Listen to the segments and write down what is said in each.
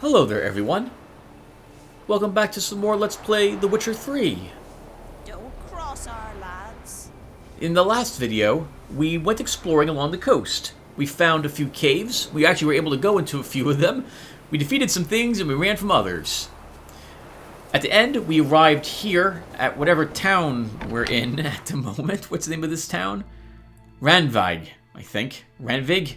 Hello there, everyone. Welcome back to some more Let's Play The Witcher 3. Don't cross our lads. In the last video, we went exploring along the coast. We found a few caves. We actually were able to go into a few of them. We defeated some things and we ran from others. At the end, we arrived here at whatever town we're in at the moment. What's the name of this town? Randvig, I think. Randvig?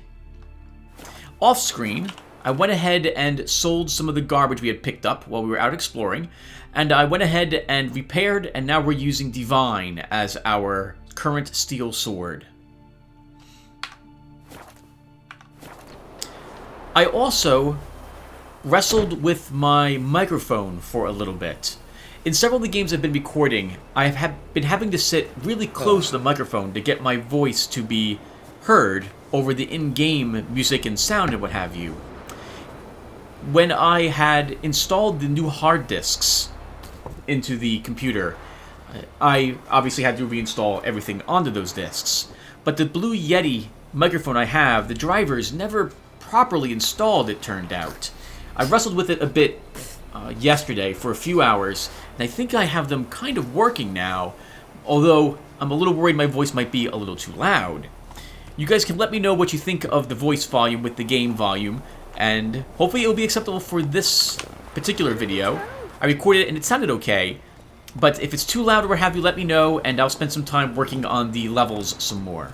Off screen, I went ahead and sold some of the garbage we had picked up while we were out exploring, and I went ahead and repaired, and now we're using Divine as our current steel sword. I also wrestled with my microphone for a little bit. In several of the games I've been recording, I have been having to sit really close to the microphone to get my voice to be heard over the in-game music and sound and what have you. When I had installed the new hard disks into the computer, I obviously had to reinstall everything onto those disks. But the Blue Yeti microphone I have, the drivers never properly installed, it turned out. I wrestled with it a bit yesterday for a few hours, and I think I have them kind of working now, although I'm a little worried my voice might be a little too loud. You guys can let me know what you think of the voice volume with the game volume, and hopefully it will be acceptable for this particular video. I recorded it and it sounded okay, but if it's too loud or what have you, let me know, and I'll spend some time working on the levels some more.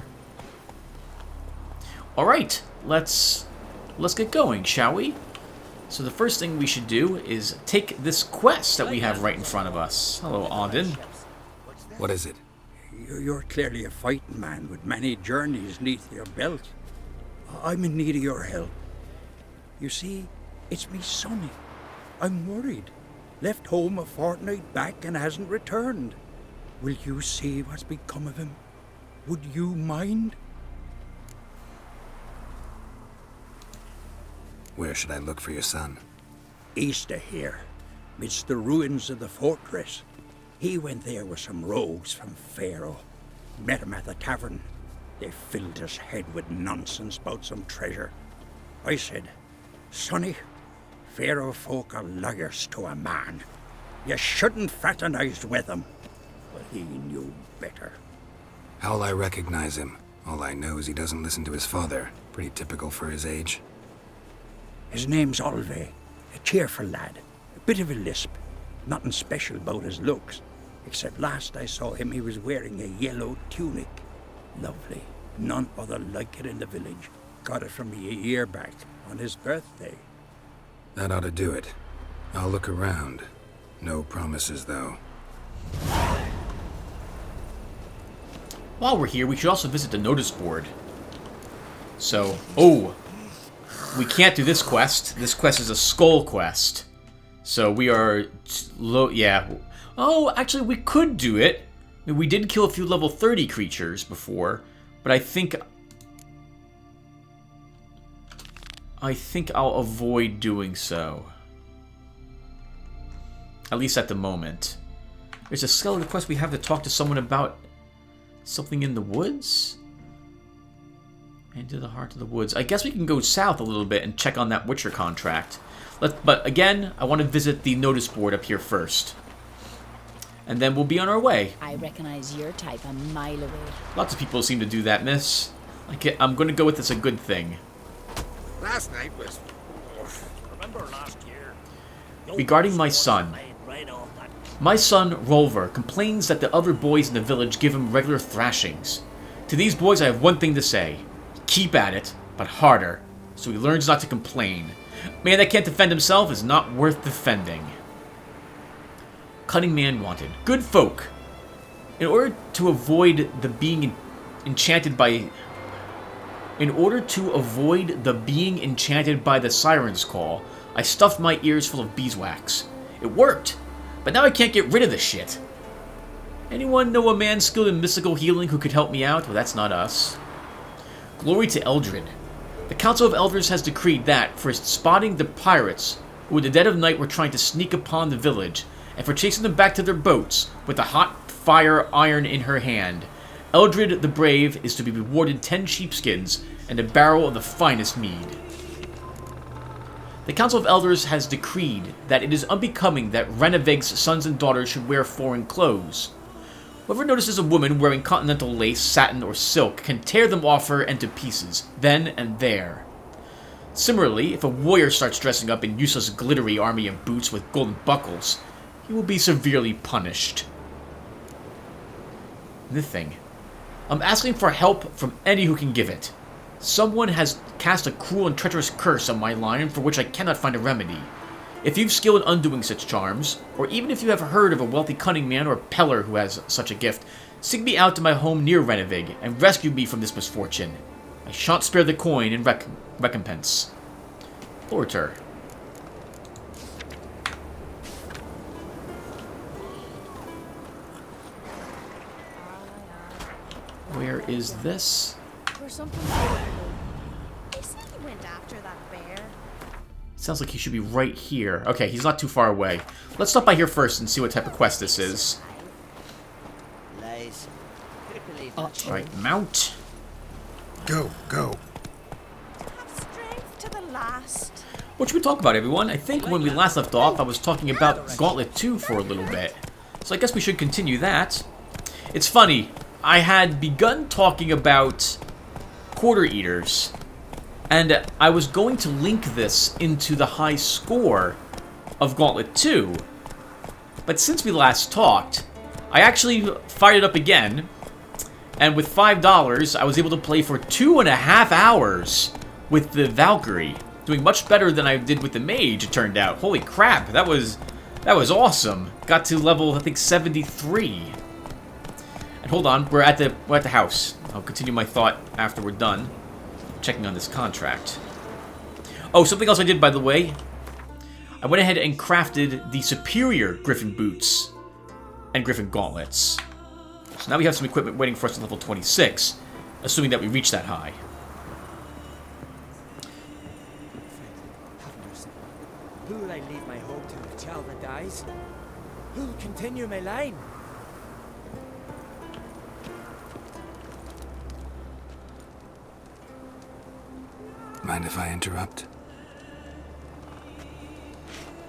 Alright, let's get going, shall we? So the first thing we should do is take this quest that we have right in front of us. Hello, Auden. What is it? You're clearly a fighting man with many journeys neath your belt. I'm in need of your help. You see, it's me Sonny. I'm worried. Left home a fortnight back and hasn't returned. Will you see what's become of him? Would you mind? Where should I look for your son? East of here, midst the ruins of the fortress. He went there with some rogues from Pharaoh. Met him at the tavern. They filled his head with nonsense about some treasure. I said, Sonny, Pharaoh folk are liars to a man. You shouldn't fraternize with them. But he knew better. How'll I recognize him? All I know is he doesn't listen to his father. Pretty typical for his age. His name's Olve, a cheerful lad. A bit of a lisp. Nothing special about his looks. Except last I saw him, he was wearing a yellow tunic. Lovely. None other like it in the village. Got it from me a year back, on his birthday. That ought to do it. I'll look around. No promises, though. While we're here, we should also visit the notice board. So, oh, we can't do this quest. This quest is a skull quest. So we are low, yeah. Oh, actually, we could do it. I mean, we did kill a few level 30 creatures before, but I think I'll avoid doing so. At least at the moment. There's a skeleton quest we have to talk to someone about something in the woods? Into the heart of the woods. I guess we can go south a little bit and check on that Witcher contract. But again, I want to visit the notice board up here first. And then we'll be on our way. I recognize your type a mile away. Lots of people seem to do that, miss. I'm going to go with this a good thing. Last night was... Remember last year? Regarding my son. My son, Rolver, complains that the other boys in the village give him regular thrashings. To these boys, I have one thing to say. Keep at it, but harder, so he learns not to complain. A man that can't defend himself is not worth defending. Cunning man wanted. Good folk. In order to avoid the being enchanted by the siren's call, I stuffed my ears full of beeswax. It worked, but now I can't get rid of this shit. Anyone know a man skilled in mystical healing who could help me out? Well, that's not us. Glory to Eldred. The Council of Elders has decreed that, for spotting the pirates who in the dead of night were trying to sneak upon the village, and for chasing them back to their boats with the hot fire iron in her hand, Eldred the Brave is to be rewarded 10 sheepskins and a barrel of the finest mead. The Council of Elders has decreed that it is unbecoming that Renevig's sons and daughters should wear foreign clothes. Whoever notices a woman wearing continental lace, satin, or silk can tear them off her into pieces, then and there. Similarly, if a warrior starts dressing up in useless glittery army of boots with golden buckles, he will be severely punished. The thing. I'm asking for help from any who can give it. Someone has cast a cruel and treacherous curse on my line for which I cannot find a remedy. If you've skill in undoing such charms, or even if you have heard of a wealthy cunning man or peller who has such a gift, sing me out to my home near Renevig and rescue me from this misfortune. I shan't spare the coin in recompense. Lotaeri. Where is this? Or something. They said he went after that bear. Sounds like he should be right here. Okay, he's not too far away. Let's stop by here first and see what type of quest this is. Alright, mount. Go, go. Have strength to the last. What should we talk about, everyone? I think when we last left off, I was talking about Gauntlet 2 for a little bit. So I guess we should continue that. It's funny, I had begun talking about Quarter Eaters, and I was going to link this into the high score of Gauntlet 2. But since we last talked, I actually fired it up again, and with $5, I was able to play for 2.5 hours with the Valkyrie, doing much better than I did with the Mage, it turned out. Holy crap, that was awesome. Got to level, I think, 73. And hold on, we're at the house. I'll continue my thought after we're done checking on this contract. Oh, something else I did, by the way. I went ahead and crafted the superior Griffin boots and Griffin gauntlets. So now we have some equipment waiting for us at level 26, assuming that we reach that high. Who will I leave my hope to if Chalva dies? Who will continue my line? Mind if I interrupt?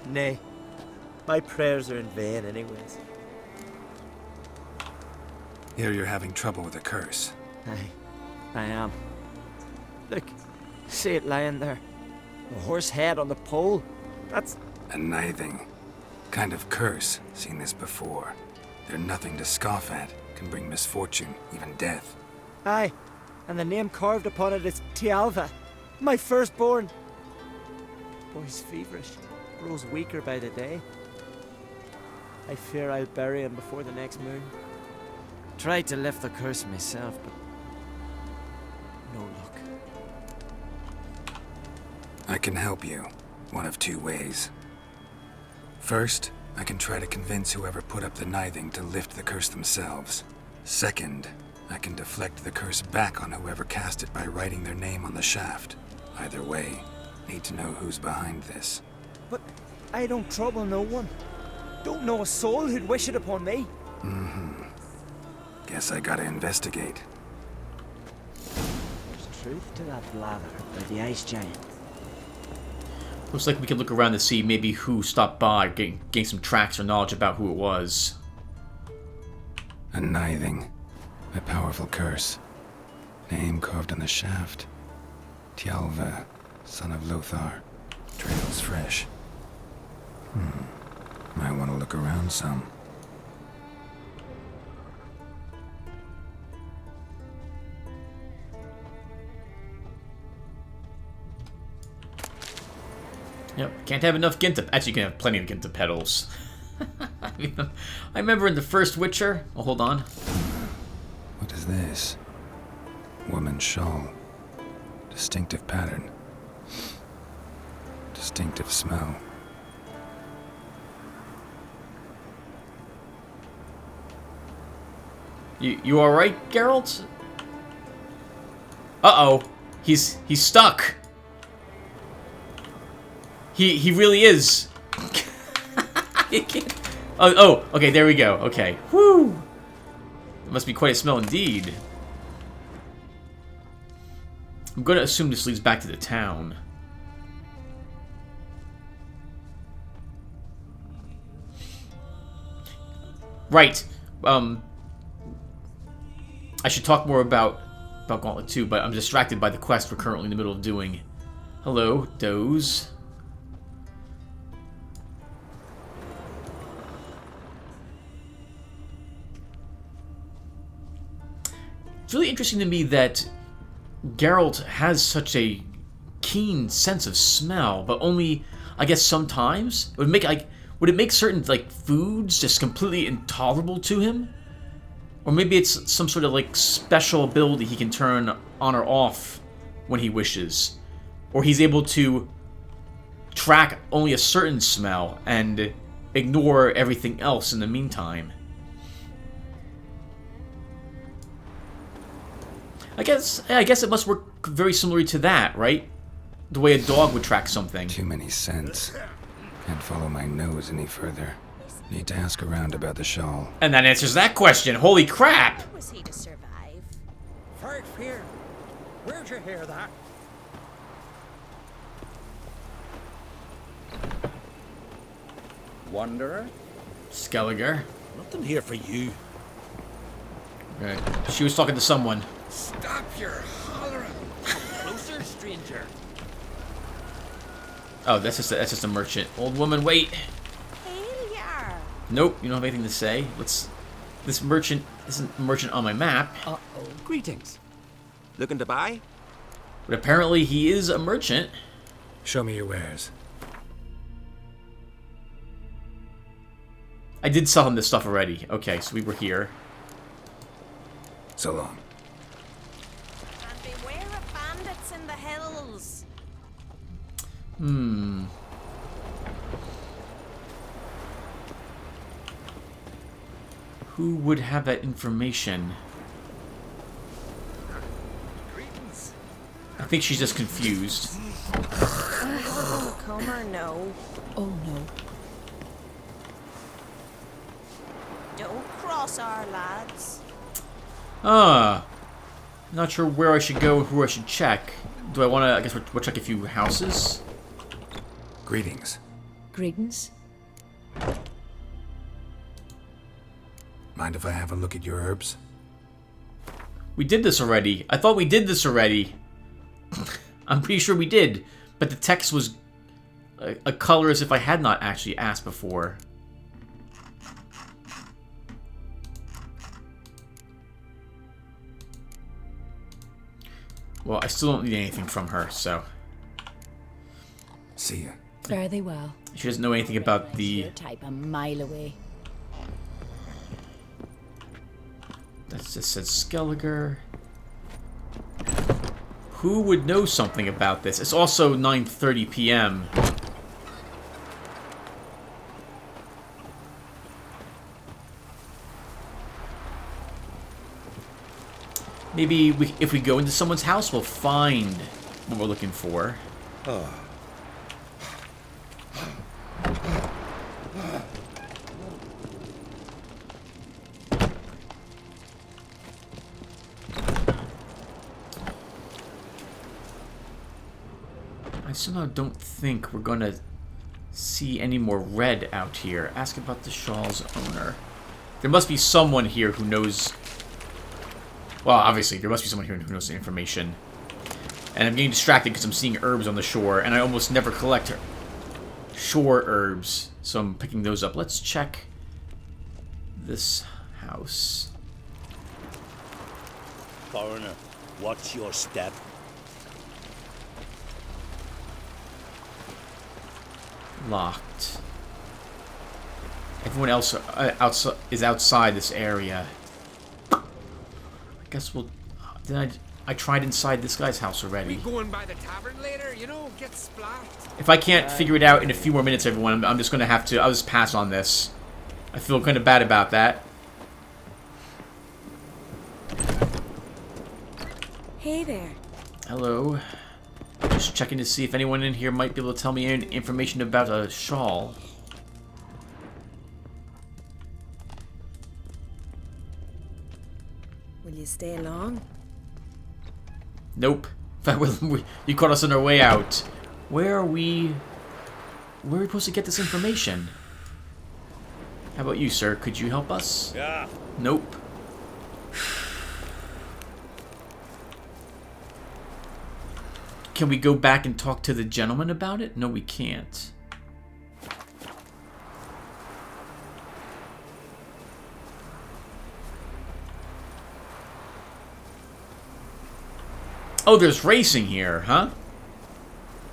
Nay. My prayers are in vain anyways. Here you're having trouble with a curse. I am. Look, see it lying there. A horse head on the pole. That's... A nithing. Kind of curse. Seen this before. They're nothing to scoff at. Can bring misfortune, even death. Aye, and the name carved upon it is Tialva, my firstborn. Boy's feverish, grows weaker by the day. I fear I'll bury him before the next moon. Tried to lift the curse myself, but no luck. I can help you. One of two ways. First, I can try to convince whoever put up the nithing to lift the curse themselves. Second, I can deflect the curse back on whoever cast it by writing their name on the shaft. Either way, need to know who's behind this. But I don't trouble no one. Don't know a soul who'd wish it upon me. Guess I gotta investigate. There's truth to that blather by the ice giant. Looks like we can look around to see maybe who stopped by, gain some tracks or knowledge about who it was. A nithing. A powerful curse. Name carved on the shaft. Tialva, son of Lothar. Trails fresh. Might want to look around some. Yep, can't have enough Ginta. Actually, you can have plenty of Ginta petals. I remember in the first Witcher. Oh, hold on. What is this? Woman's shawl. Distinctive pattern. Distinctive smell. You all right, Geralt? Uh-oh. He's stuck. He really is. He can't... Oh, okay, there we go. Okay. Whew. It must be quite a smell indeed. I'm going to assume this leads back to the town. Right. I should talk more about Gauntlet 2, but I'm distracted by the quest we're currently in the middle of doing. Hello, Doze. It's really interesting to me that Geralt has such a keen sense of smell, but only, I guess, sometimes. Would it make certain like foods just completely intolerable to him? Or maybe it's some sort of like special ability he can turn on or off when he wishes. Or he's able to track only a certain smell and ignore everything else in the meantime. I guess it must work very similarly to that, right? The way a dog would track something. Too many scents. Can't follow my nose any further. Need to ask around about the shawl. And that answers that question. Holy crap! How was he to survive? Fight fear. Where'd you hear that? Wanderer? Skelliger. Nothing here for you. Right. She was talking to someone. Stop your hollering. Closer, stranger. Oh, that's just a merchant. Old woman, wait. Failure. Nope, you don't have anything to say. This merchant isn't a merchant on my map. Greetings. Looking to buy? But apparently he is a merchant. Show me your wares. I did sell him this stuff already. Okay, so we were here. So long. And beware of bandits in the hills. Who would have that information? Greetings. I think she's just confused. Come or no? Oh no. Don't cross our lads. Not sure where I should go and who I should check. Do I want to, I guess we'll check a few houses? Greetings. Greetings. Mind if I have a look at your herbs? We did this already. I thought we did this already. I'm pretty sure we did. But the text was a color as if I had not actually asked before. Well, I still don't need anything from her, so... See ya. Fare thee well. She doesn't know anything about the... Your type a mile away. That just says Skelliger. Who would know something about this? It's also 9:30 p.m. Maybe if we go into someone's house, we'll find what we're looking for. I somehow don't think we're gonna see any more red out here. Ask about the shawl's owner. There must be someone here who knows... Well, obviously, there must be someone here who knows the information. And I'm getting distracted because I'm seeing herbs on the shore, and I almost never collect shore herbs. So I'm picking those up. Let's check this house. Foreigner, watch your step. Locked. Everyone else is outside this area. I guess we'll... I tried inside this guy's house already. We going by the tavern later, you know, get splat. If I can't figure it out in a few more minutes, everyone, I'm just going to have to... I'll just pass on this. I feel kind of bad about that. Hey there. Hello. Just checking to see if anyone in here might be able to tell me any information about a shawl. Will you stay long? Nope. You caught us on our way out. Where are we... Where are we supposed to get this information? How about you, sir? Could you help us? Yeah. Nope. Can we go back and talk to the gentleman about it? No, we can't. Oh, there's racing here, huh?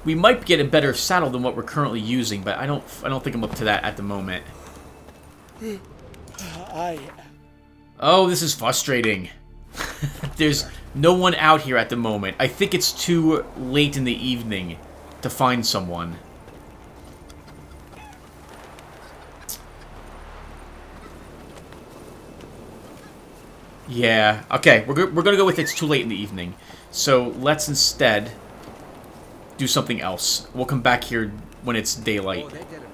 We might get a better saddle than what we're currently using, but I don't think I'm up to that at the moment. Oh, this is frustrating. There's no one out here at the moment. I think it's too late in the evening to find someone. Yeah, okay, we're gonna go with it's too late in the evening. So let's instead do something else. We'll come back here when it's daylight. Oh, they did it.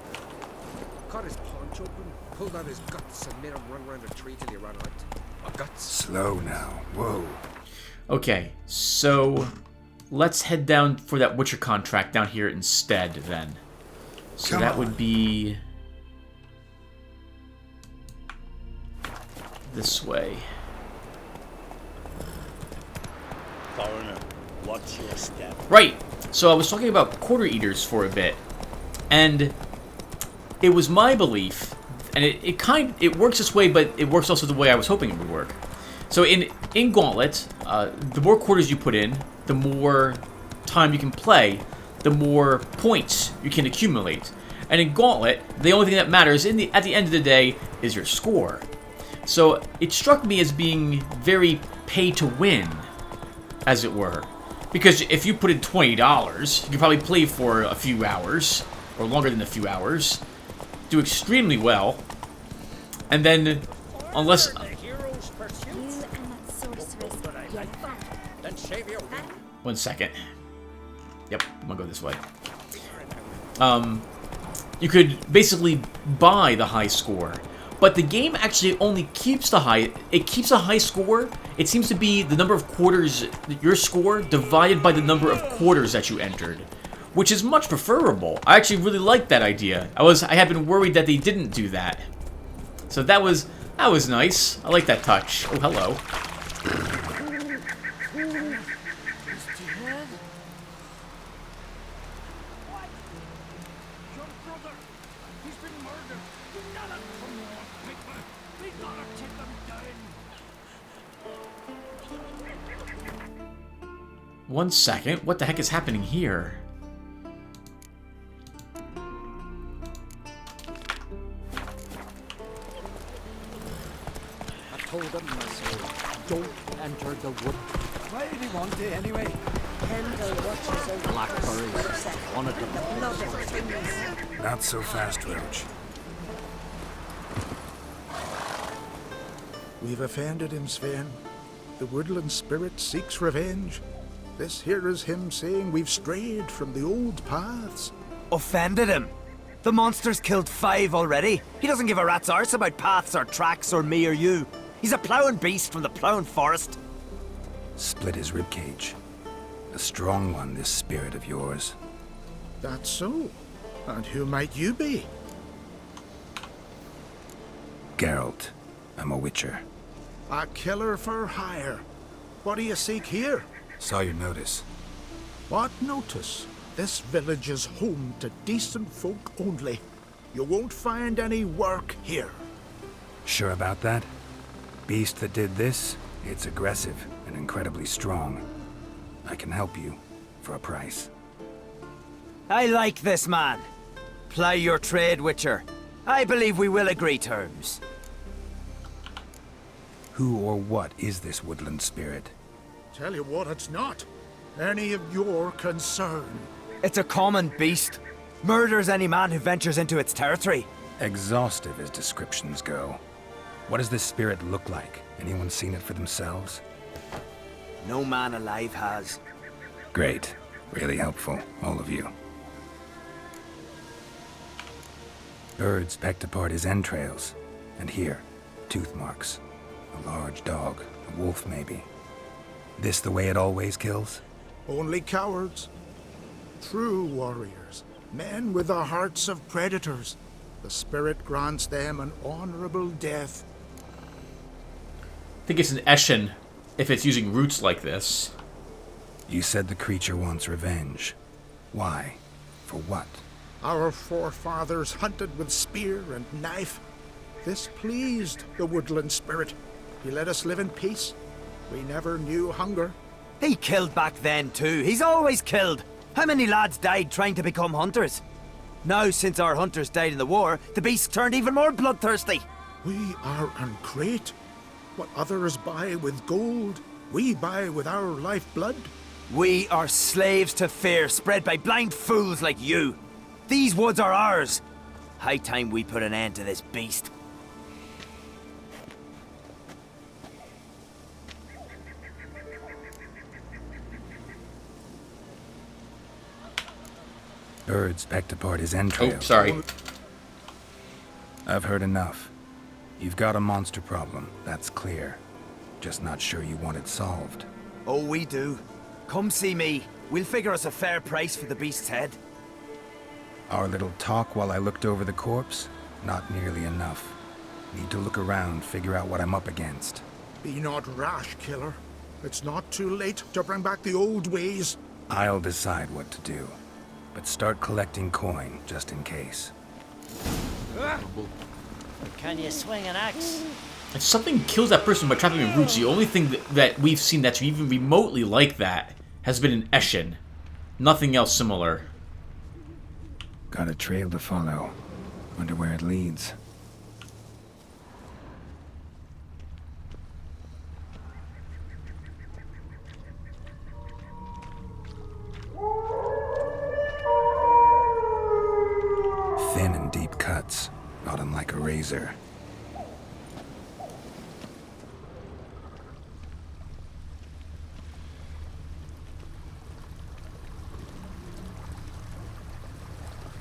Cut his paunch open, pulled out his guts, and made him run around a tree till he ran out. Oh, guts. Slow now. Whoa. Okay, so let's head down for that Witcher contract down here instead, then. So Come that on. would be this way. Foreigner, watch your step. Right. So I was talking about quarter eaters for a bit, and it was my belief, and it works this way, but it works also the way I was hoping it would work. So in Gauntlet, the more quarters you put in, the more time you can play, the more points you can accumulate. And in Gauntlet, the only thing that matters at the end of the day is your score. So it struck me as being very pay to win, as it were. Because if you put in $20, you can probably play for a few hours, or longer than a few hours, do extremely well, and then, unless... You and that sorceress get back. Then shave your wig. 1 second. Yep, I'm gonna go this way. You could basically buy the high score, but the game actually only keeps the high... It keeps a high score. It seems to be the number of quarters, your score, divided by the number of quarters that you entered, which is much preferable. I actually really liked that idea. I had been worried that they didn't do that. So that was nice. I like that touch. Oh, hello. One second. What the heck is happening here? I told him, don't enter the wood. Why did he want it anyway? Blackberries. One of them. Not so fast, Roach. We've offended him, Sven. The woodland spirit seeks revenge. This here is him saying we've strayed from the old paths. Offended him? The monster's killed 5 already. He doesn't give a rat's arse about paths or tracks or me or you. He's a ploughing beast from the ploughing forest. Split his ribcage. A strong one, this spirit of yours. That's so. And who might you be? Geralt. I'm a witcher. A killer for hire. What do you seek here? Saw your notice. What notice? This village is home to decent folk only. You won't find any work here. Sure about that? Beast that did this, it's aggressive and incredibly strong. I can help you for a price. I like this man. Ply your trade, Witcher. I believe we will agree terms. Who or what is this woodland spirit? Tell you what, it's not any of your concern. It's a common beast. Murders any man who ventures into its territory. Exhaustive as descriptions go. What does this spirit look like? Anyone seen it for themselves? No man alive has. Great. Really helpful, all of you. Birds pecked apart his entrails. And here, tooth marks. A large dog, a wolf maybe. This the way it always kills? Only cowards. True warriors. Men with the hearts of predators. The spirit grants them an honorable death. I think it's an Eshin if it's using roots like this. You said the creature wants revenge. Why? For what? Our forefathers hunted with spear and knife. This pleased the woodland spirit. He let us live in peace. We never knew hunger. He killed back then too. He's always killed. How many lads died trying to become hunters? Now, since our hunters died in the war, the beast turned even more bloodthirsty. We are great. What others buy with gold, we buy with our lifeblood. We are slaves to fear spread by blind fools like you. These woods are ours. High time we put an end to this beast. Birds pecked apart his entrails. Oh, sorry. I've heard enough. You've got a monster problem, that's clear. Just not sure you want it solved. Oh, we do. Come see me. We'll figure us a fair price for the beast's head. Our little talk while I looked over the corpse? Not nearly enough. Need to look around, figure out what I'm up against. Be not rash, killer. It's not too late to bring back the old ways. I'll decide what to do. But start collecting coin, just in case. Can you swing an axe? If something kills that person by trapping in roots, the only thing that we've seen that's even remotely like that has been an Eshin. Nothing else similar. Got a trail to follow. Wonder where it leads. Thin and deep cuts, not unlike a razor.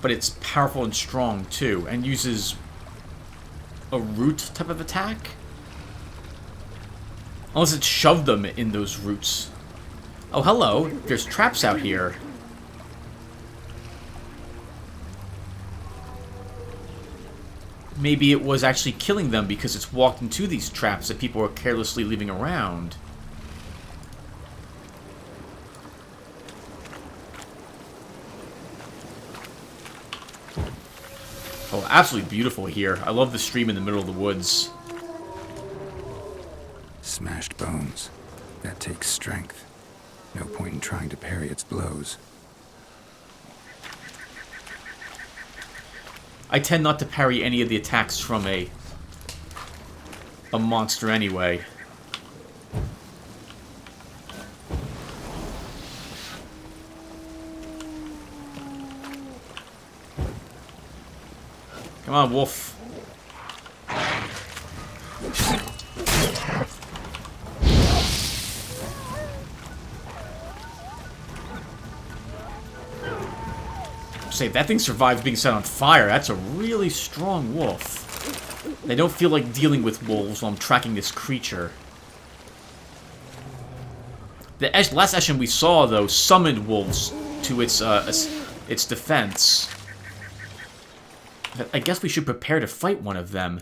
But it's powerful and strong too, and uses a root type of attack? Unless it shoved them in those roots. Oh, hello. There's traps out here. Maybe it was actually killing them because it's walked into these traps that people are carelessly leaving around. Oh, absolutely beautiful here. I love the stream in the middle of the woods. Smashed bones. That takes strength. No point in trying to parry its blows. I tend not to parry any of the attacks from a monster anyway. Come on, wolf. Say, if that thing survives being set on fire, that's a really strong wolf. I don't feel like dealing with wolves while I'm tracking this creature. The last Eshin we saw, though, summoned wolves to its defense. I guess we should prepare to fight one of them.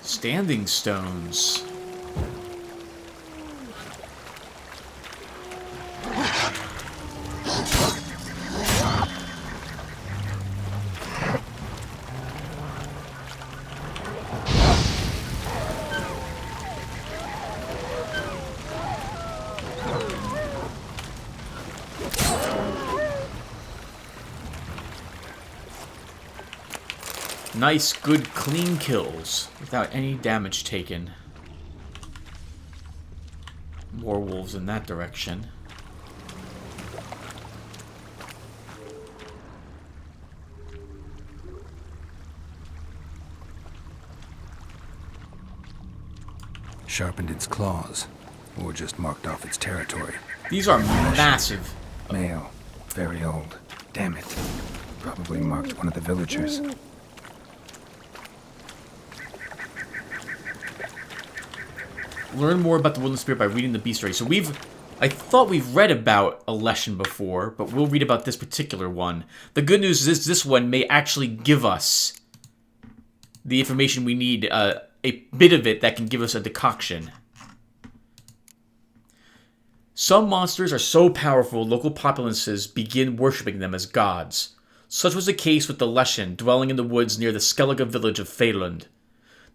Standing stones. Nice, good, clean kills without any damage taken. More wolves in that direction. Sharpened its claws, or just marked off its territory. These are massive. Male, very old. Damn it. Probably marked one of the villagers. Learn more about the Woodland Spirit by reading the Bestiary. So I thought we've read about a lesson before, but we'll read about this particular one. The good news is this one may actually give us the information we need, a bit of it that can give us a decoction. Some monsters are so powerful, local populaces begin worshipping them as gods. Such was the case with the Leshen, dwelling in the woods near the Skellige village of Faerlund.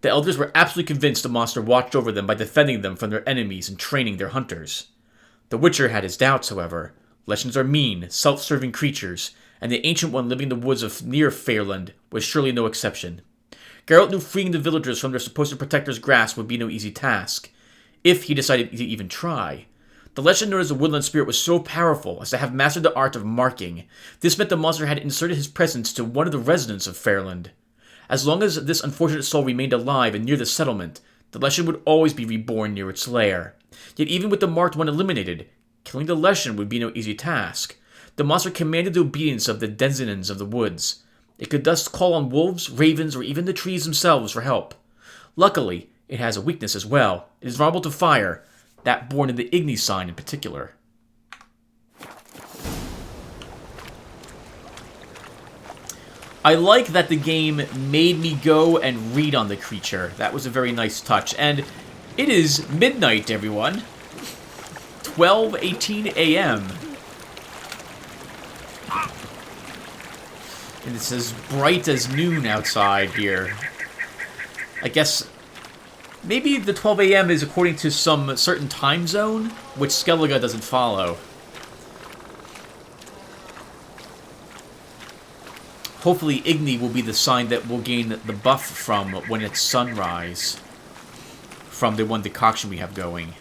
The elders were absolutely convinced the monster watched over them by defending them from their enemies and training their hunters. The Witcher had his doubts, however. Leshens are mean, self-serving creatures, and the ancient one living in the woods of near Faerlund was surely no exception. Geralt knew freeing the villagers from their supposed protector's grasp would be no easy task, if he decided to even try. The legend known as the Woodland Spirit was so powerful as to have mastered the art of marking. This meant the monster had inserted his presence to one of the residents of Faerlund. As long as this unfortunate soul remained alive and near the settlement, the Leshen would always be reborn near its lair. Yet even with the marked one eliminated, killing the Leshen would be no easy task. The monster commanded the obedience of the Denzinins of the woods. It could thus call on wolves, ravens, or even the trees themselves for help. Luckily, it has a weakness as well. It is vulnerable to fire, that born in the Igni sign in particular. I like that the game made me go and read on the creature. That was a very nice touch. And it is midnight, everyone. 12:18 a.m. And it's as bright as noon outside here. I guess maybe the 12 a.m. is according to some certain time zone, which Skellige doesn't follow. Hopefully Igni will be the sign that we'll gain the buff from when it's sunrise. From the one decoction we have going.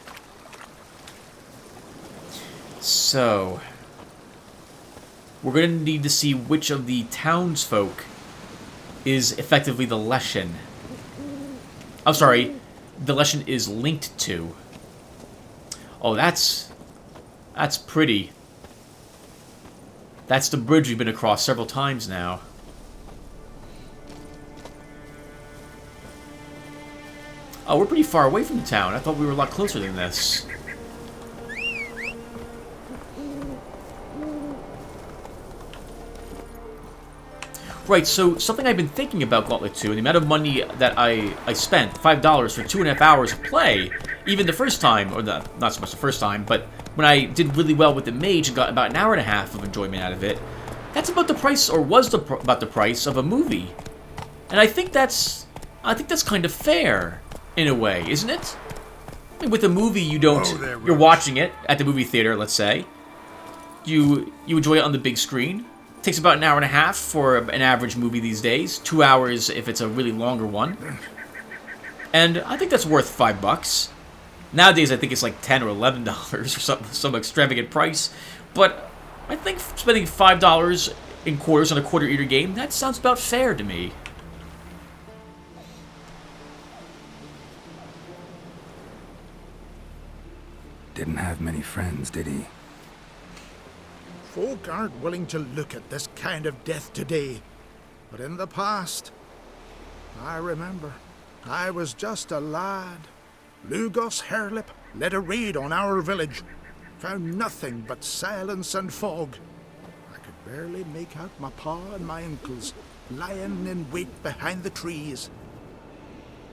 So we're going to need to see which of the townsfolk is effectively the Leshen. I'm sorry, the Leshen is linked to. Oh, that's pretty. That's the bridge we've been across several times now. Oh, we're pretty far away from the town. I thought we were a lot closer than this. Right, so something I've been thinking about Gauntlet 2, and the amount of money that I spent, $5 for 2.5 hours of play, even the first time, or not so much the first time, but when I did really well with the mage and got about an hour and a half of enjoyment out of it, that's about the price, or was about the price of a movie. And I think that's kind of fair, in a way, isn't it? I mean, with a movie, you're watching it at the movie theater, let's say. You enjoy it on the big screen. It takes about an hour and a half for an average movie these days. 2 hours if it's a really longer one. And I think that's worth $5. Nowadays, I think it's like $10 or $11 or some extravagant price. But I think spending $5 in quarters on a quarter-eater game, that sounds about fair to me. Didn't have many friends, did he? Folk aren't willing to look at this kind of death today. But in the past, I remember, I was just a lad. Lugos Hairlip led a raid on our village. Found nothing but silence and fog. I could barely make out my pa and my uncles lying in wait behind the trees.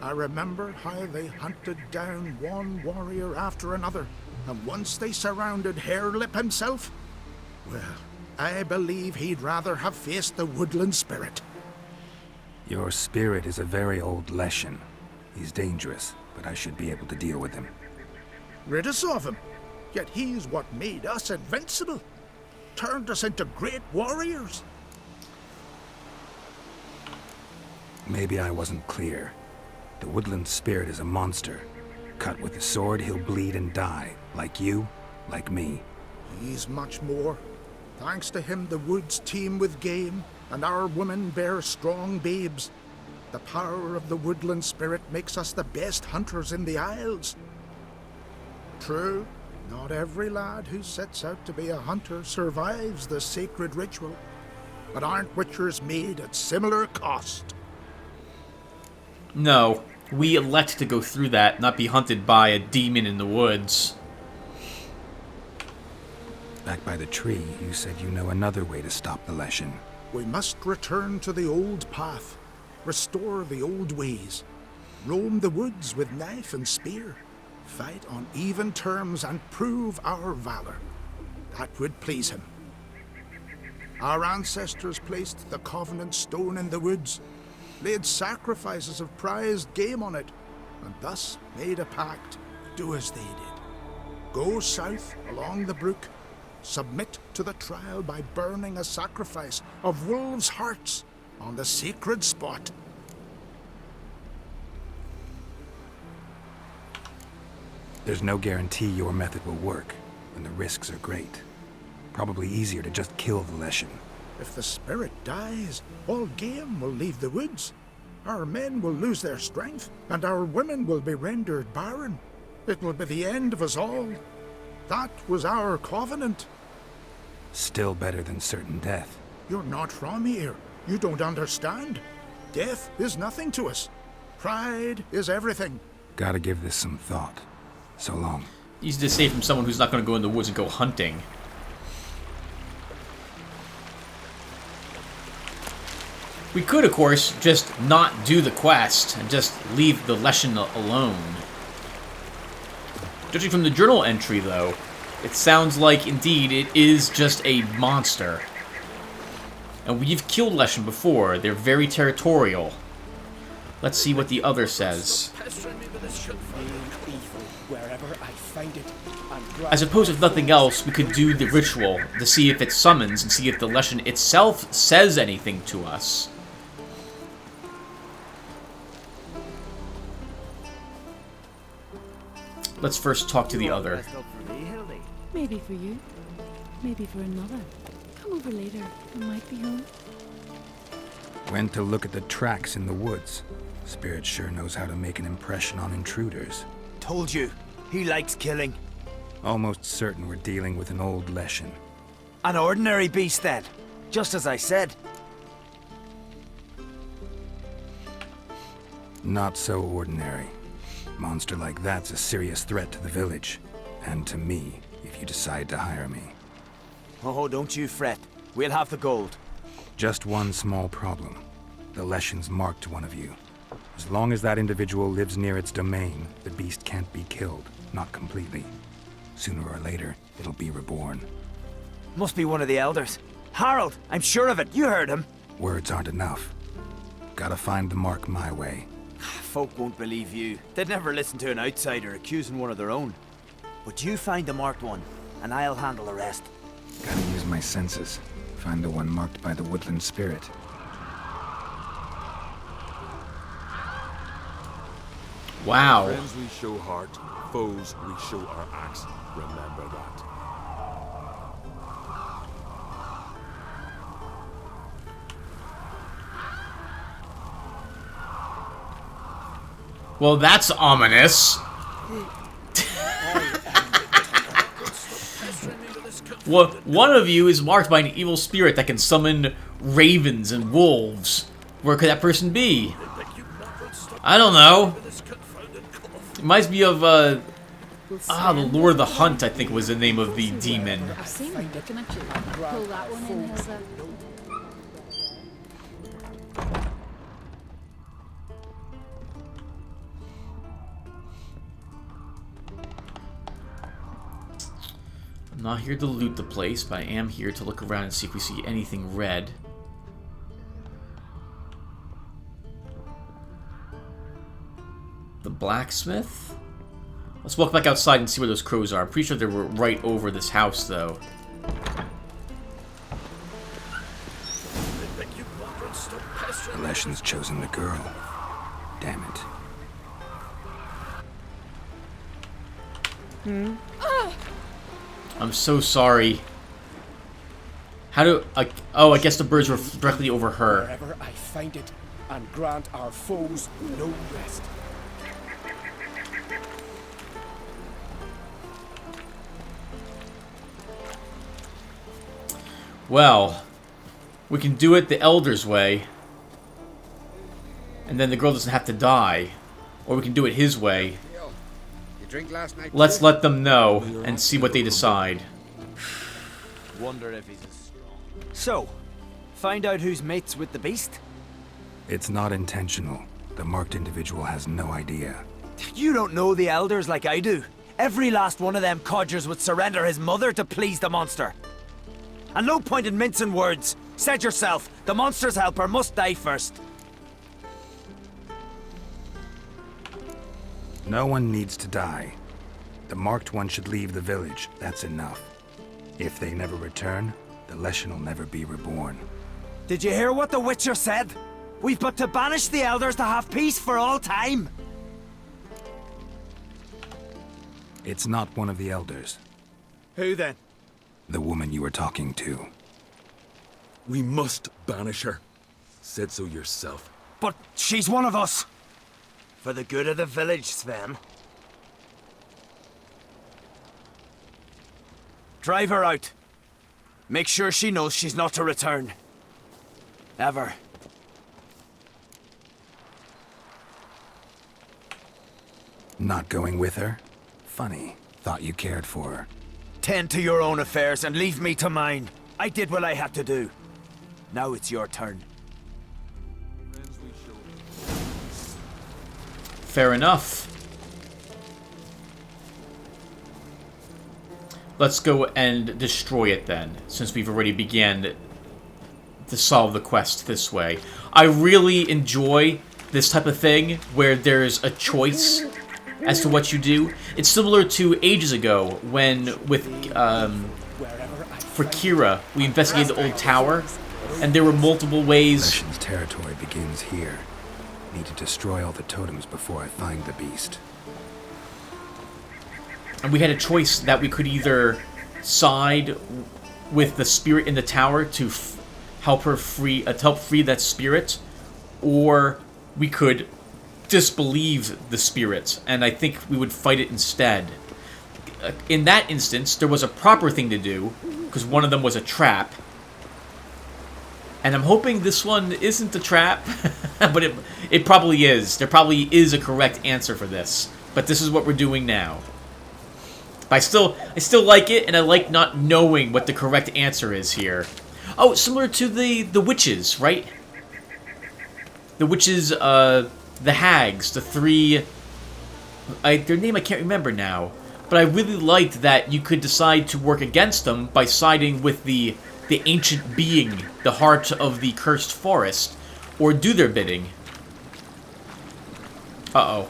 I remember how they hunted down one warrior after another, and once they surrounded Hairlip himself, well, I believe he'd rather have faced the Woodland Spirit. Your spirit is a very old Leshen. He's dangerous, but I should be able to deal with him. Rid us of him. Yet he's what made us invincible. Turned us into great warriors. Maybe I wasn't clear. The Woodland Spirit is a monster. Cut with a sword, he'll bleed and die. Like you, like me. He's much more. Thanks to him, the woods teem with game, and our women bear strong babes. The power of the Woodland Spirit makes us the best hunters in the Isles. True, not every lad who sets out to be a hunter survives the sacred ritual, but aren't witchers made at similar cost? No, we elect to go through that, not be hunted by a demon in the woods. Back by the tree, you said you know another way to stop the Leshen. We must return to the old path, restore the old ways, roam the woods with knife and spear, fight on even terms and prove our valor. That would please him. Our ancestors placed the Covenant Stone in the woods, laid sacrifices of prized game on it, and thus made a pact. Do as they did. Go south along the brook, submit to the trial by burning a sacrifice of wolves' hearts on the sacred spot. There's no guarantee your method will work, and the risks are great. Probably easier to just kill the Leshen. If the spirit dies, all game will leave the woods. Our men will lose their strength, and our women will be rendered barren. It will be the end of us all. That was our covenant. Still better than certain death. You're not from here. You don't understand. Death is nothing to us. Pride is everything. Gotta give this some thought. So long. Easy to say from someone who's not going to go in the woods and go hunting. We could, of course, just not do the quest and just leave the Leshen alone. Judging from the journal entry, though, it sounds like, indeed, it is just a monster. And we've killed Leshen before. They're very territorial. Let's see what the other says. I suppose if nothing else, we could do the ritual to see if it summons and see if the Leshen itself says anything to us. Let's first talk to the other. Maybe for you. Maybe for another. Come over later. I might be home. Went to look at the tracks in the woods. Spirit sure knows how to make an impression on intruders. Told you. He likes killing. Almost certain we're dealing with an old Leshen. An ordinary beast, then. Just as I said. Not so ordinary. Monster like that's a serious threat to the village. And to me, if you decide to hire me. Oh, don't you fret. We'll have the gold. Just one small problem. The Leshen's marked one of you. As long as that individual lives near its domain, the beast can't be killed. Not completely. Sooner or later, it'll be reborn. Must be one of the elders. Harold, I'm sure of it. You heard him. Words aren't enough. Gotta find the mark my way. Folk won't believe you. They'd never listen to an outsider accusing one of their own. But you find the marked one, and I'll handle the rest. Gotta use my senses. Find the one marked by the woodland spirit. Wow. Friends we show heart, foes we show our axe. Remember that. Well, that's ominous. Well, one of you is marked by an evil spirit that can summon ravens and wolves. Where could that person be? I don't know. It reminds me of, the Lord of the Hunt, I think was the name of the demon. I've seen him looking at you. Pull that one in, Hilda. I'm not here to loot the place, but I am here to look around and see if we see anything red. The blacksmith? Let's walk back outside and see where those crows are. I'm pretty sure they were right over this house, though. The Leshen's chosen the girl. Damn it. I'm so sorry. How do oh, I guess the birds were directly over her. Wherever I find it, and grant our foes no rest. Well, we can do it the Elder's way. And then the girl doesn't have to die. or we can do it his way. Yo, you drink last night? Let's too? let them know and see what they decide. Wonder if he's as strong. So, find out who's mates with the beast? It's not intentional. The marked individual has no idea. You don't know the elders like I do. Every last one of them codgers would surrender his mother to please the monster. And no point in mincing words. Said yourself, the monster's helper must die first. No one needs to die. The marked one should leave the village. That's enough. If they never return, the Leshen will never be reborn. Did you hear what the Witcher said? We've but to banish the elders to have peace for all time. It's not one of the elders. Who then? The woman you were talking to. We must banish her. Said so yourself. But she's one of us. For the good of the village, Sven. Drive her out. Make sure she knows she's not to return. Ever. Not going with her? Funny. Thought you cared for her. Tend to your own affairs and leave me to mine. I did what I had to do. Now it's your turn. Fair enough. Let's go and destroy it then, since we've already began to solve the quest this way. I really enjoy this type of thing, where there's a choice as to what you do. It's similar to ages ago, when with, for Kira, we investigated the old tower, and there were multiple ways... Leshen's territory begins here. Need to destroy all the totems before I find the beast. And we had a choice that we could either side with the spirit in the tower to help her free that spirit, or we could disbelieve the spirit, and I think we would fight it instead. In that instance, there was a proper thing to do, because one of them was a trap. And I'm hoping this one isn't a trap, but it probably is. There probably is a correct answer for this. But this is what we're doing now. But I still like it, and I like not knowing what the correct answer is here. Oh, similar to the witches, right? The witches, the hags, the three... their name I can't remember now. But I really liked that you could decide to work against them by siding with the ancient being, the heart of the cursed forest, or do their bidding. Uh-oh.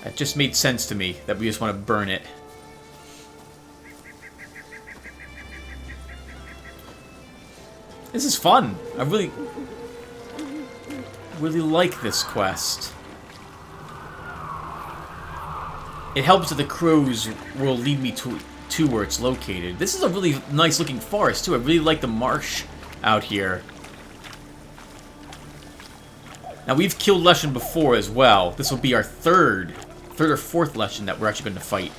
That just made sense to me, that we just want to burn it. This is fun. I really like this quest. It helps that the crows will lead me to where it's located. This is a really nice looking forest too. I really like the marsh out here. Now we've killed Leshen before as well. This will be our third or fourth Leshen that we're actually going to fight.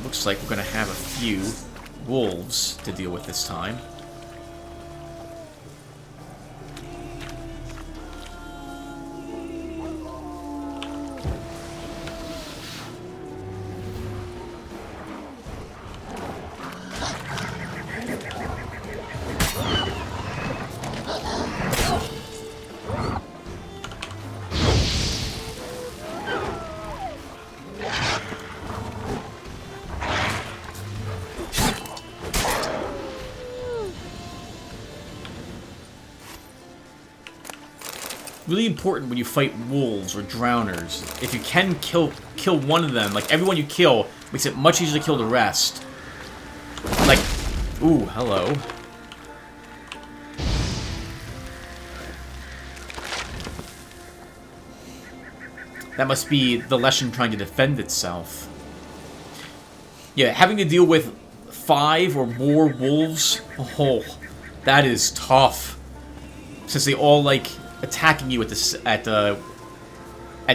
Looks like we're going to have a few wolves to deal with this time. Really important when you fight wolves or drowners. If you can kill one of them, like everyone you kill, makes it much easier to kill the rest. Like, ooh, hello. That must be the Leshen trying to defend itself. Yeah, having to deal with 5 or more wolves, oh, that is tough. Since they all, like, attacking you at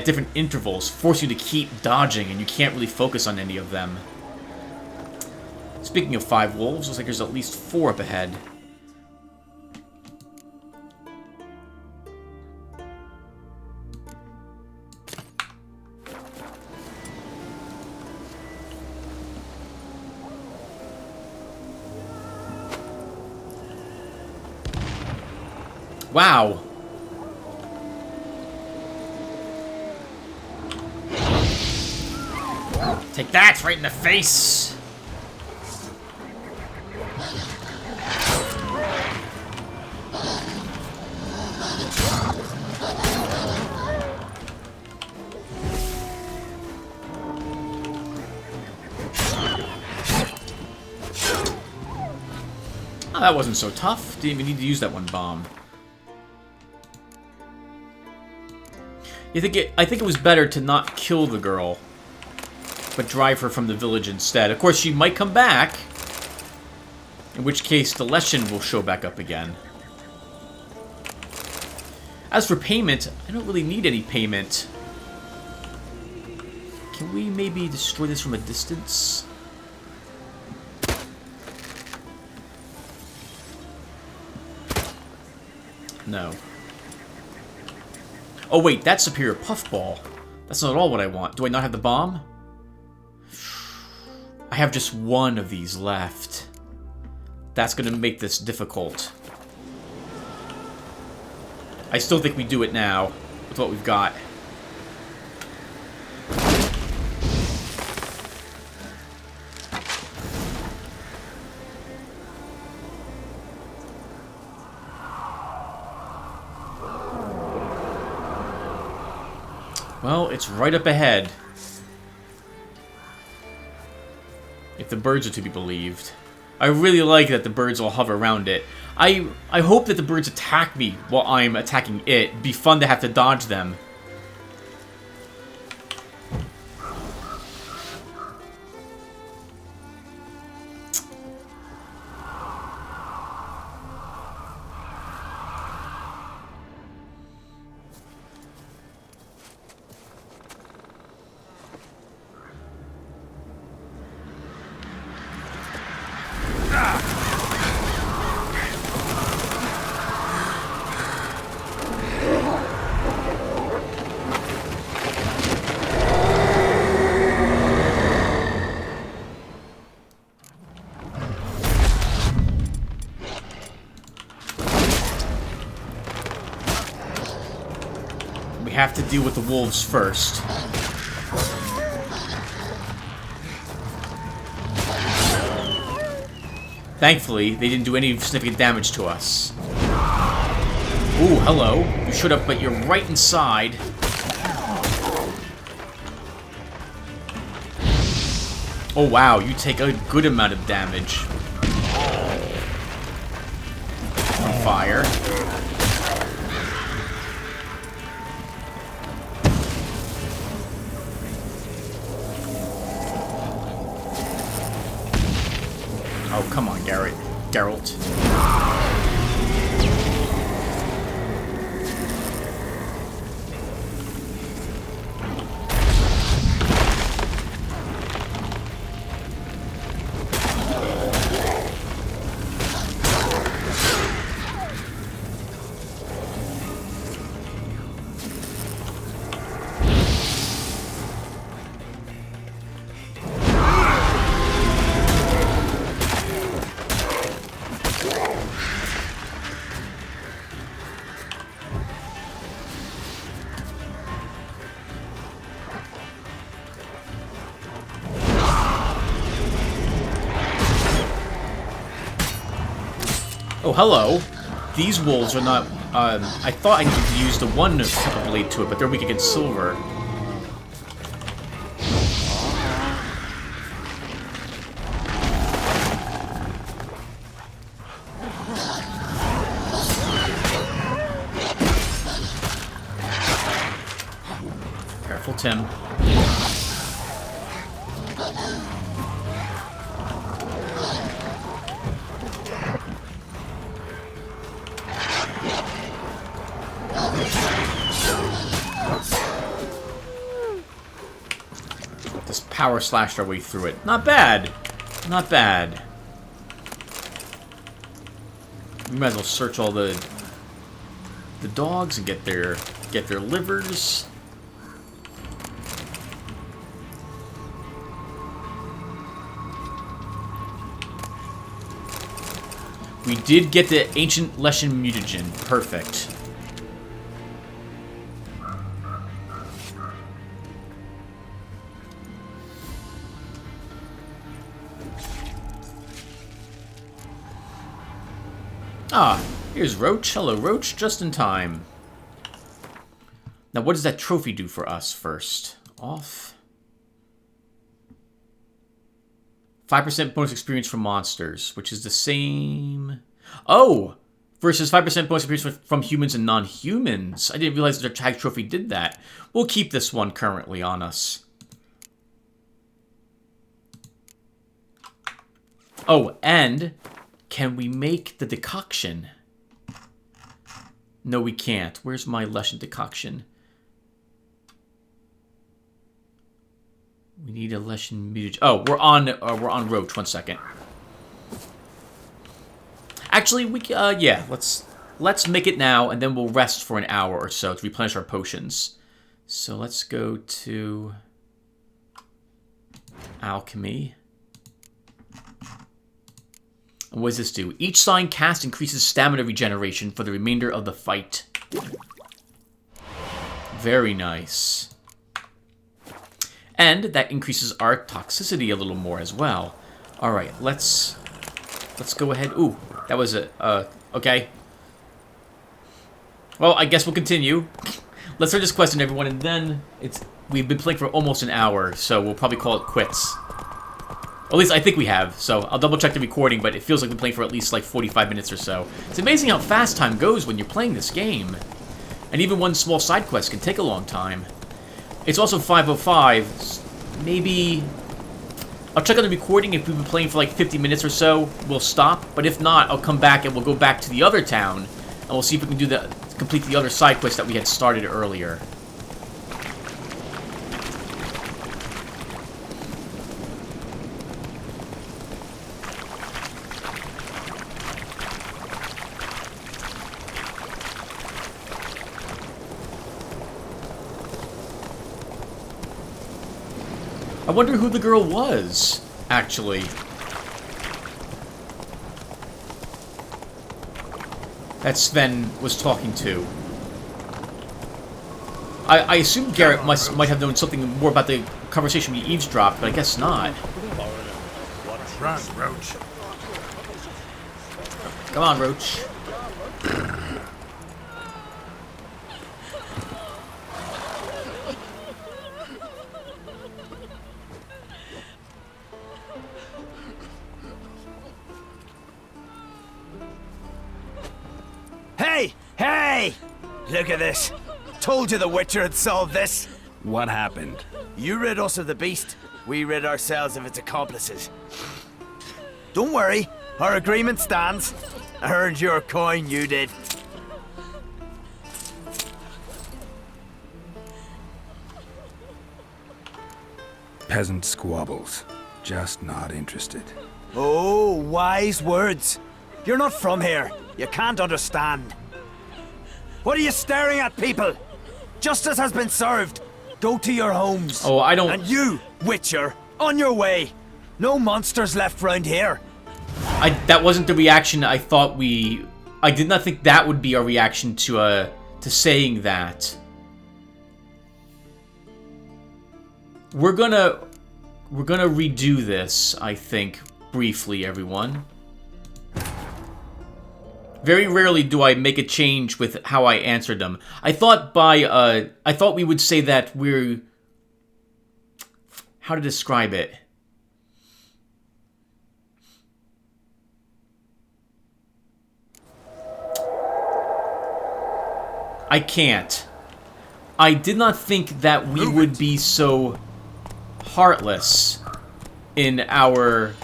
different intervals, forcing you to keep dodging, and you can't really focus on any of them. Speaking of 5 wolves, looks like there's at least 4 up ahead. Wow. Take that right in the face. Oh, that wasn't so tough. Didn't even need to use that one bomb. I think it was better to not kill the girl, but drive her from the village instead. Of course, she might come back, in which case the Leshen will show back up again. As for payment, I don't really need any payment. Can we maybe destroy this from a distance? No. Oh wait, that's Superior Puffball. That's not all what I want. Do I not have the bomb? I have just 1 of these left. That's gonna make this difficult. I still think we do it now, with what we've got. Well, it's right up ahead. If the birds are to be believed. I really like that the birds will hover around it. I hope that the birds attack me while I'm attacking it. It'd be fun to have to dodge them. We have to deal with the wolves first. Thankfully, they didn't do any significant damage to us. Ooh, hello. You showed up, but you're right inside. Oh wow, you take a good amount of damage. On fire. Oh, come on, Geralt. Oh, hello. These wolves are not... I thought I needed to use the one type of blade to it, but they're weak against silver. Careful, Tim. power slashed our way through it. Not bad. Not bad. We might as well search all the dogs and get their livers. We did get the ancient Leshen mutagen. Perfect. Ah, here's Roach. Hello, Roach. Just in time. Now, what does that trophy do for us first? Off. 5% bonus experience from monsters, which is the same... Oh! Versus 5% bonus experience from humans and non-humans. I didn't realize that our tag trophy did that. We'll keep this one currently on us. Oh, and... can we make the decoction? No, we can't. Where's my Leshen decoction? We need a Leshen mutagen. Oh, we're on Roach. 1 second. Actually, yeah. Let's make it now, and then we'll rest for an hour or so to replenish our potions. So let's go to alchemy. And what does this do? Each sign cast increases stamina regeneration for the remainder of the fight. Very nice. And that increases our toxicity a little more as well. Alright, let's go ahead. Ooh, that was okay. Well, I guess we'll continue. Let's start this question, everyone, and then we've been playing for almost an hour, so we'll probably call it quits. At least I think we have, so I'll double check the recording, but it feels like we've been playing for at least like 45 minutes or so. It's amazing how fast time goes when you're playing this game. And even one small side quest can take a long time. It's also 5:05. Maybe I'll check on the recording. If we've been playing for like 50 minutes or so, we'll stop. But if not, I'll come back and we'll go back to the other town, and we'll see if we can complete the other side quest that we had started earlier. I wonder who the girl was, actually. That Sven was talking to. I assume Garrett might have known something more about the conversation we eavesdropped, but I guess not. Run, Roach. Come on, Roach. Hey! Look at this. Told you the Witcher had solved this. What happened? You rid us of the beast. We rid ourselves of its accomplices. Don't worry. Our agreement stands. I earned your coin, you did. Peasant squabbles. Just not interested. Oh, wise words. You're not from here. You can't understand. What are you staring at, people? Justice has been served. Go to your homes. Oh, I don't... And you, Witcher, on your way. No monsters left round here. That wasn't the reaction I thought we... I did not think that would be our reaction to saying that. We're gonna redo this, I think, briefly, everyone. Very rarely do I make a change with how I answered them. I thought we would say that we're... How to describe it? I can't. I did not think that we would be so heartless in our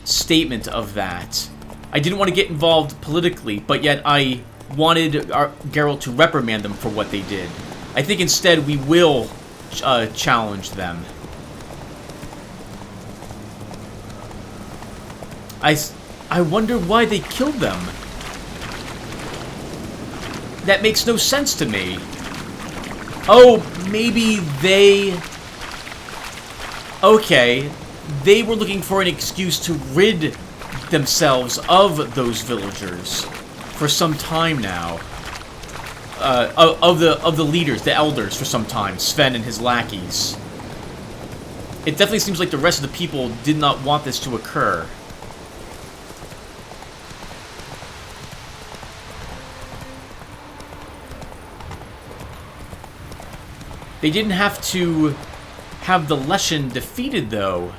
statement of that. I didn't want to get involved politically, but yet I wanted Geralt to reprimand them for what they did. I think instead we will challenge them. I wonder why they killed them. That makes no sense to me. Oh, maybe they... Okay, they were looking for an excuse to rid themselves of those villagers for some time now. Of the leaders, the elders, for some time, Sven and his lackeys. It definitely seems like the rest of the people did not want this to occur. They didn't have to have the Leshen defeated, though,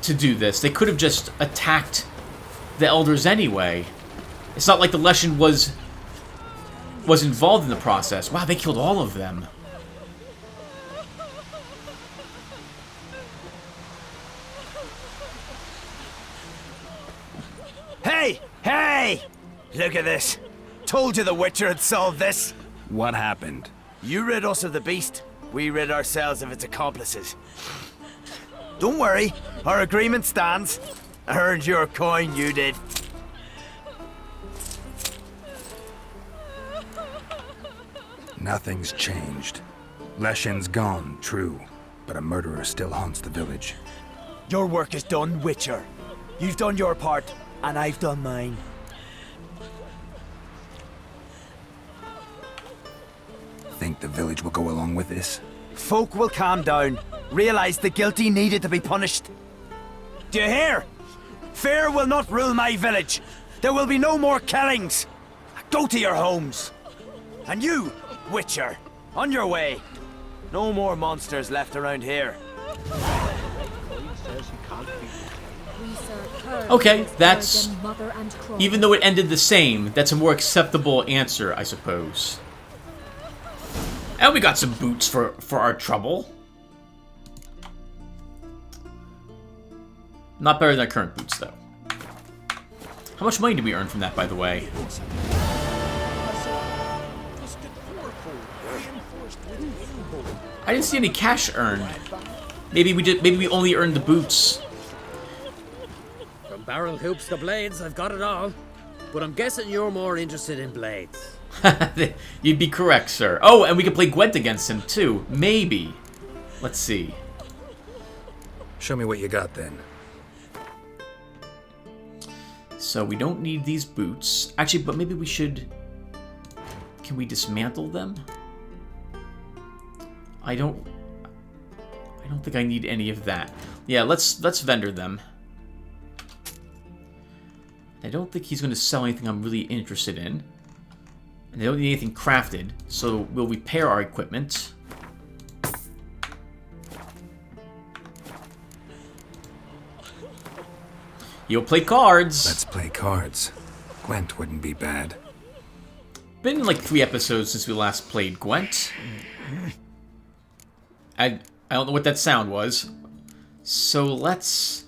to do this. They could have just attacked the elders anyway. It's not like the Leshen was involved in the process. Wow, they killed all of them. Hey! Hey! Look at this. Told you the Witcher had solved this. What happened? You rid us of the beast. We rid ourselves of its accomplices. Don't worry. Our agreement stands. I earned your coin, you did. Nothing's changed. Leshen's gone, true, but a murderer still haunts the village. Your work is done, Witcher. You've done your part, and I've done mine. Think the village will go along with this? Folk will calm down, realize the guilty needed to be punished. Do you hear? Fear will not rule my village. There will be no more killings. Go to your homes. And you, Witcher, on your way. No more monsters left around here. Okay, that's... Even though it ended the same, that's a more acceptable answer, I suppose. And we got some boots for our trouble. Not better than our current boots, though. How much money did we earn from that, by the way? I didn't see any cash earned. Maybe we only earned the boots. From barrel hoops to blades, I've got it all. But I'm guessing you're more interested in blades. You'd be correct, sir. Oh, and we could play Gwent against him, too. Maybe. Let's see. Show me what you got, then. So, we don't need these boots. Actually, but maybe we should... Can we dismantle them? I don't think I need any of that. Yeah, let's vendor them. I don't think he's going to sell anything I'm really interested in. And I don't need anything crafted, so we'll repair our equipment. You'll play cards. Let's play cards. Gwent wouldn't be bad. Been like 3 episodes since we last played Gwent. I don't know what that sound was. So let's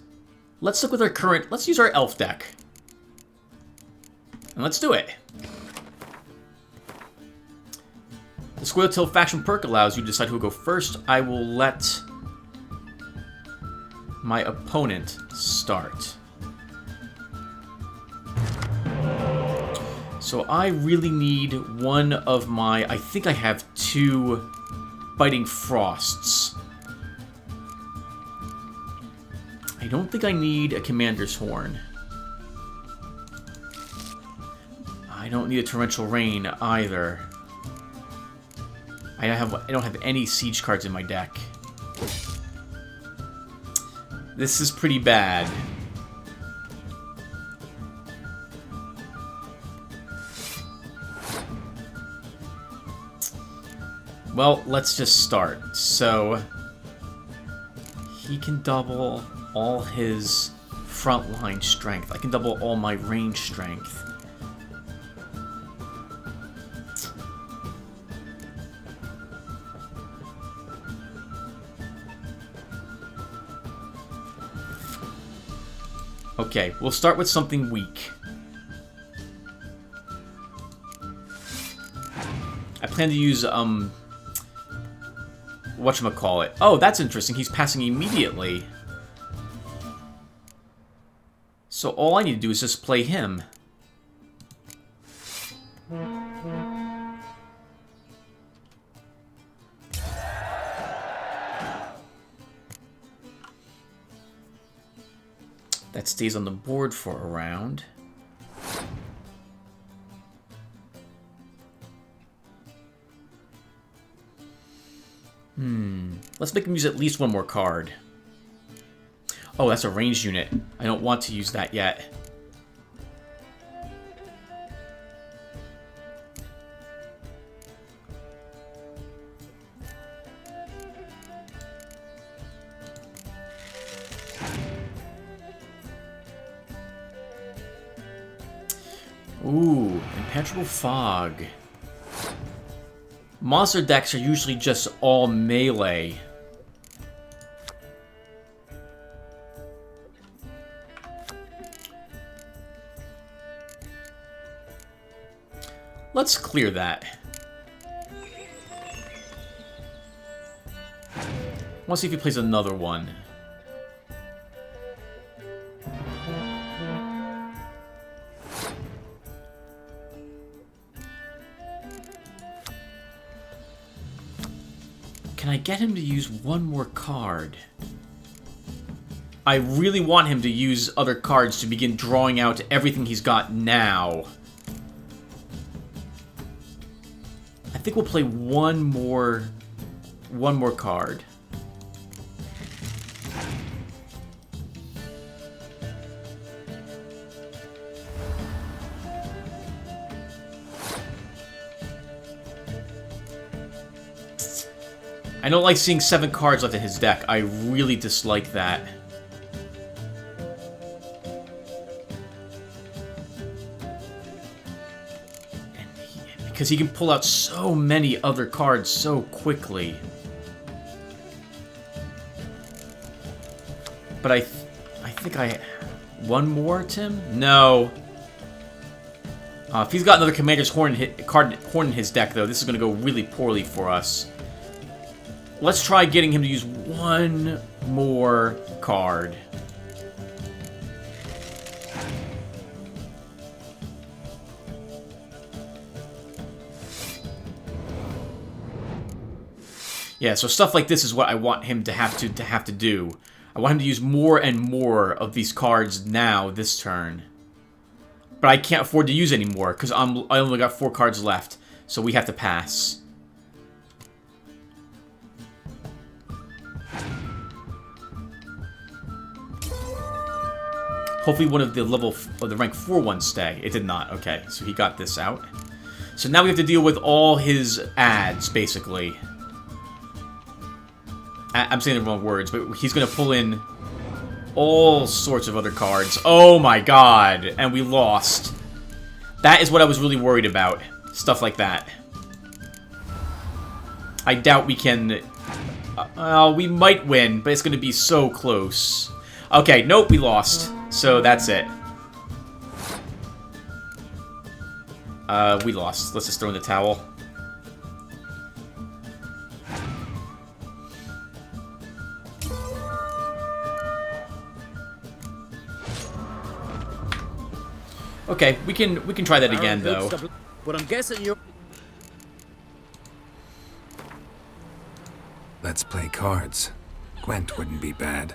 look with our current... Let's use our elf deck. And let's do it. The Squirrel Tail faction perk allows you to decide who will go first. I will let my opponent start. So I really need one of my... I think I have 2 Biting Frosts. I don't think I need a Commander's Horn. I don't need a Torrential Rain either. I don't have any siege cards in my deck. This is pretty bad. Well, let's just start. So, he can double all his frontline strength. I can double all my range strength. Okay, we'll start with something weak. I plan to use, whatchamacallit. Oh, that's interesting. He's passing immediately. So all I need to do is just play him. That stays on the board for a round. Let's make him use at least one more card. Oh, that's a ranged unit. I don't want to use that yet. Ooh, Impenetrable Fog. Monster decks are usually just all melee. Let's clear that. I want to see if he plays another one. Can I get him to use one more card? I really want him to use other cards to begin drawing out everything he's got now. I think we'll play one more card. I don't like seeing 7 cards left in his deck. I really dislike that. Because he can pull out so many other cards so quickly. But I think I... One more, Tim? No. If he's got another Commander's Horn in his deck, though, this is going to go really poorly for us. Let's try getting him to use one more card. Yeah, so stuff like this is what I want him to have to do. I want him to use more and more of these cards now this turn. But I can't afford to use any more because I only got 4 cards left, so we have to pass. Hopefully one of the rank 4 ones stay. It did not. Okay, so he got this out. So now we have to deal with all his ads, basically. I'm saying the wrong words, but he's going to pull in all sorts of other cards. Oh my god, and we lost. That is what I was really worried about. Stuff like that. I doubt we can... we might win, but it's going to be so close. Okay, nope, we lost. So that's it. We lost. Let's just throw in the towel. Okay, we can try that again though. But I'm guessing you're... Let's play cards. Gwent wouldn't be bad.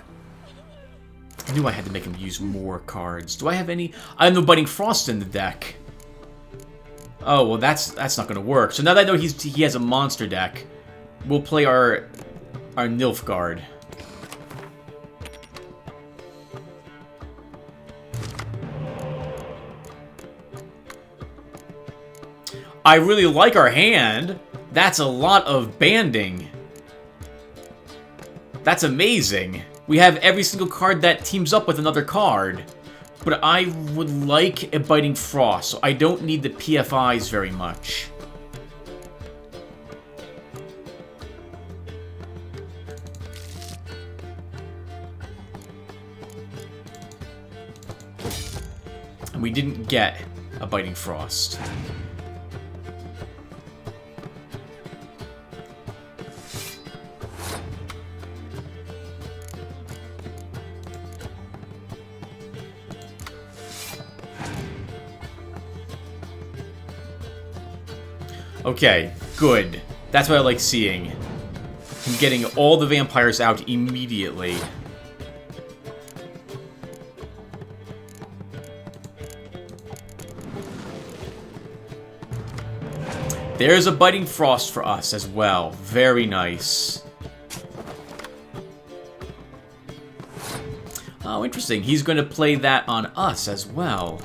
I knew I had to make him use more cards. Do I have any? I have no Biting Frost in the deck. Oh, well that's not gonna work. So now that I know he has a monster deck, we'll play our Nilfgaard. I really like our hand. That's a lot of banding. That's amazing. We have every single card that teams up with another card. But I would like a Biting Frost, so I don't need the PFIs very much. And we didn't get a Biting Frost. Okay, good. That's what I like seeing. Him getting all the vampires out immediately. There's a Biting Frost for us as well. Very nice. Oh, interesting. He's going to play that on us as well.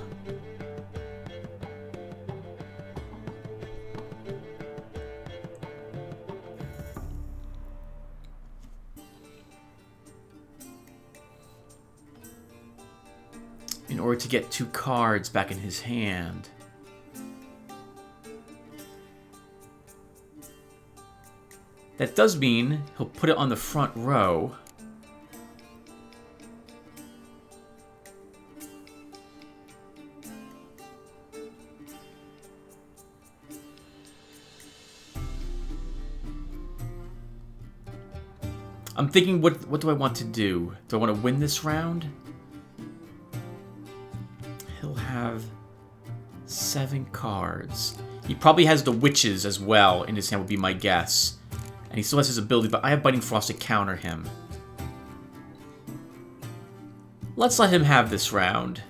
In order to get 2 cards back in his hand. That does mean he'll put it on the front row. I'm thinking, what do I want to do? Do I want to win this round? He'll have 7 cards. He probably has the witches as well in his hand, would be my guess. And he still has his ability, but I have Biting Frost to counter him. Let's let him have this round.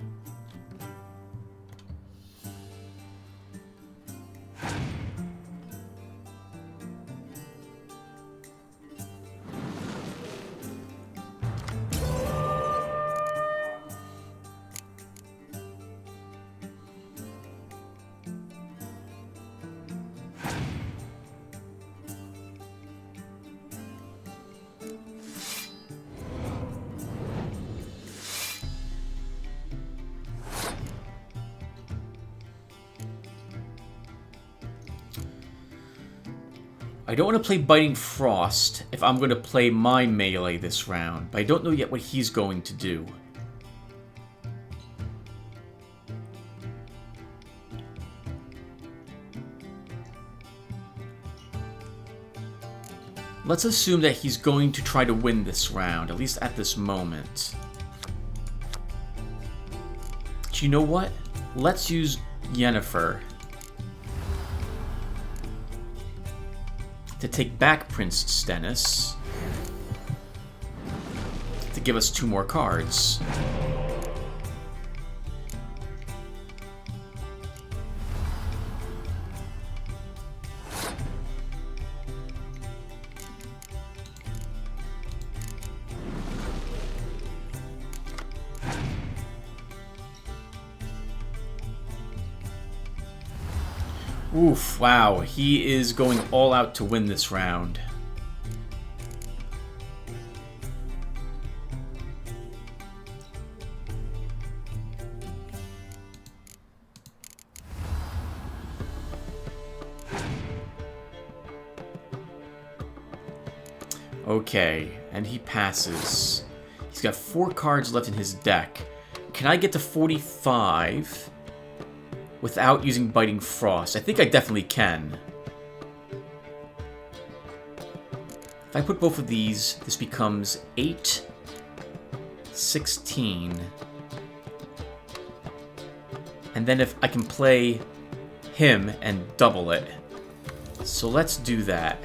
I don't want to play Biting Frost if I'm going to play my melee this round, but I don't know yet what he's going to do. Let's assume that he's going to try to win this round, at least at this moment. But you know what? Let's use Yennefer to take back Prince Stennis to give us 2 more cards. Oof, wow, he is going all out to win this round. Okay, and he passes. He's got 4 cards left in his deck. Can I get to 45? Without using Biting Frost? I think I definitely can. If I put both of these, this becomes 8, 16. And then if I can play him and double it. So let's do that.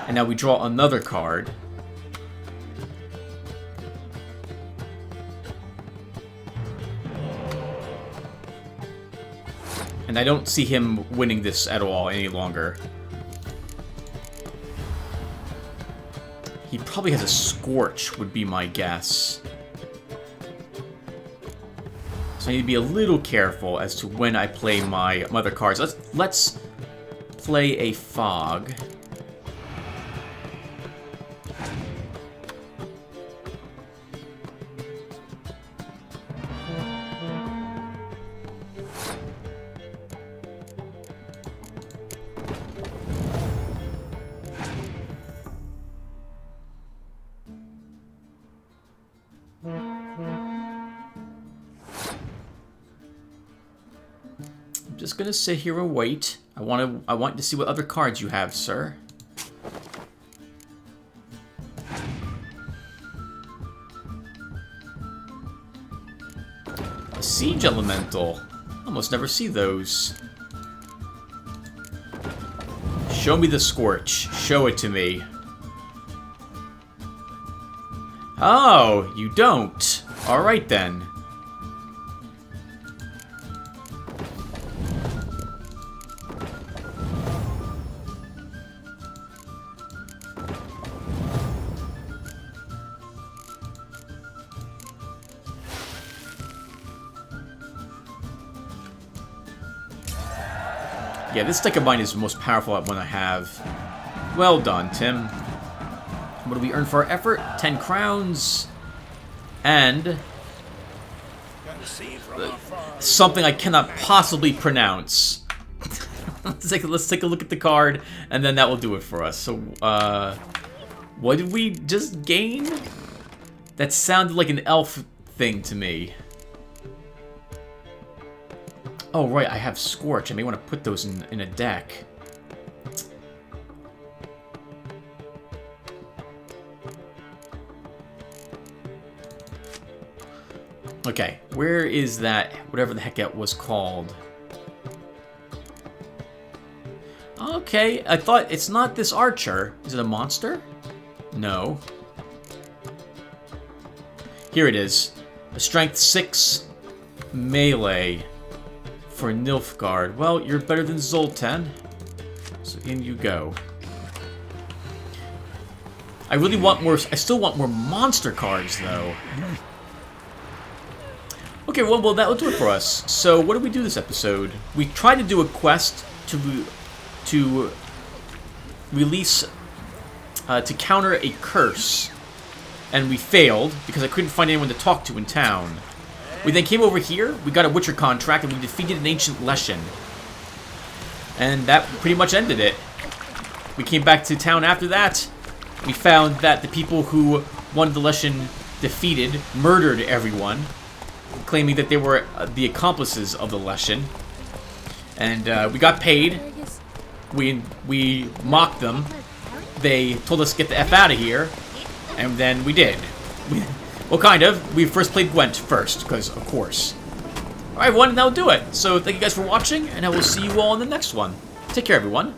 And now we draw another card. And I don't see him winning this at all any longer. He probably has a Scorch, would be my guess. So I need to be a little careful as to when I play my other cards. Let's play a Fog. just gonna sit here and wait. I want to see what other cards you have, sir. A siege elemental. Almost never see those. Show me the Scorch. Show it to me. Oh, you don't. Alright then. Yeah, this deck of mine is the most powerful one I have. Well done, Tim. What do we earn for our effort? 10 crowns. And... something I cannot possibly pronounce. let's take a look at the card, and then that will do it for us. So, what did we just gain? That sounded like an elf thing to me. Oh, right, I have Scorch. I may want to put those in a deck. Okay, where is that, whatever the heck it was called? Okay, I thought it's not this archer. Is it a monster? No. Here it is. A strength 6 melee for Nilfgaard. Well, you're better than Zoltan. So in you go. I really want more, I still want more monster cards though. Okay, well, that will do it for us. So, what did we do this episode? We tried to do a quest to release, to counter a curse. And we failed, because I couldn't find anyone to talk to in town. We then came over here, we got a Witcher contract, and we defeated an ancient Leshen. And that pretty much ended it. We came back to town after that. We found that the people who wanted the Leshen defeated murdered everyone, claiming that they were the accomplices of the Leshen. And we got paid. We mocked them. They told us to get the F out of here. And then we did. Well, kind of. We first played Gwent first, because of course. Alright, everyone, that'll do it. So thank you guys for watching, and I will see you all in the next one. Take care, everyone.